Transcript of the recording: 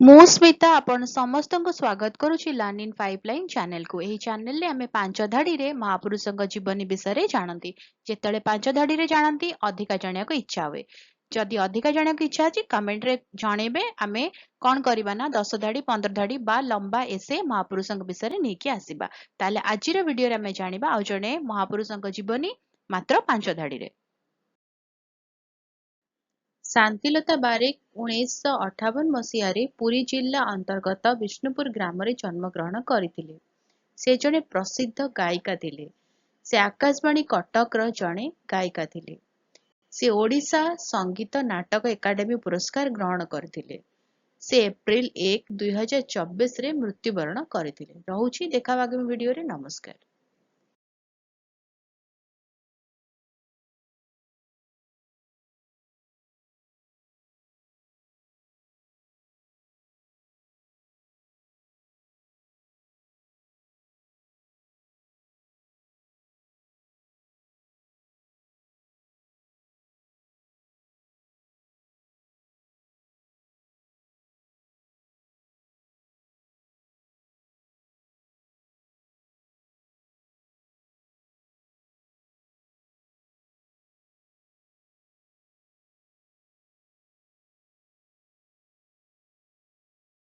ମୁଁ ସ୍ମିତା ଆପଣ ସମସ୍ତଙ୍କୁ ସ୍ୱାଗତ କରୁଛି ଲର୍ନ ଇନ୍ ପାଇପଲାଇନ୍ ଚ୍ୟାନେଲକୁ। ଏହି ଚ୍ୟାନେଲରେ ଆମେ ପାଞ୍ଚ ଧାଡ଼ିରେ ମହାପୁରୁଷଙ୍କ ଜୀବନୀ ବିଷୟରେ ଜାଣନ୍ତି। ଯେତେବେଳେ ପାଞ୍ଚ ଧାଡ଼ିରେ ଜାଣନ୍ତି ଅଧିକା ଜାଣିବାକୁ ଇଚ୍ଛା ହୁଏ। ଯଦି ଅଧିକା ଜାଣିବାକୁ ଇଚ୍ଛା ଅଛି କମେଣ୍ଟରେ ଜଣେଇବେ। ଆମେ କ'ଣ କରିବା ନା 10 ଧାଡ଼ି 15 ଧାଡ଼ି ବା ଲମ୍ବା ଏସେ ମହାପୁରୁଷଙ୍କ ବିଷୟରେ ନେଇକି ଆସିବା। ତାହେଲେ ଆଜିର ଭିଡ଼ିଓରେ ଆମେ ଜାଣିବା ଆଉ ଜଣେ ମହାପୁରୁଷଙ୍କ ଜୀବନୀ ମାତ୍ର 5 ଧାଡ଼ିରେ। ଶାନ୍ତିଲତା ବାରିକ 1958 ମସିହାରେ ପୁରୀ ଜିଲ୍ଲା ଅନ୍ତର୍ଗତ ବିଷ୍ଣୁପୁର ଗ୍ରାମରେ ଜନ୍ମଗ୍ରହଣ କରିଥିଲେ। ସେ ଜଣେ ପ୍ରସିଦ୍ଧ ଗାୟିକା ଥିଲେ। ସେ ଆକାଶବାଣୀ କଟକର ଜଣେ ଗାୟିକା ଥିଲେ। ସେ ଓଡ଼ିଶା ସଙ୍ଗୀତ ନାଟକ ଏକାଡେମୀ ପୁରସ୍କାର ଗ୍ରହଣ କରିଥିଲେ। ସେ ଏପ୍ରିଲ 1, 2024ରେ ମୃତ୍ୟୁବରଣ କରିଥିଲେ। ରହୁଛି ଦେଖା ଆଗାମୀ ଭିଡ଼ିଓରେ। ନମସ୍କାର।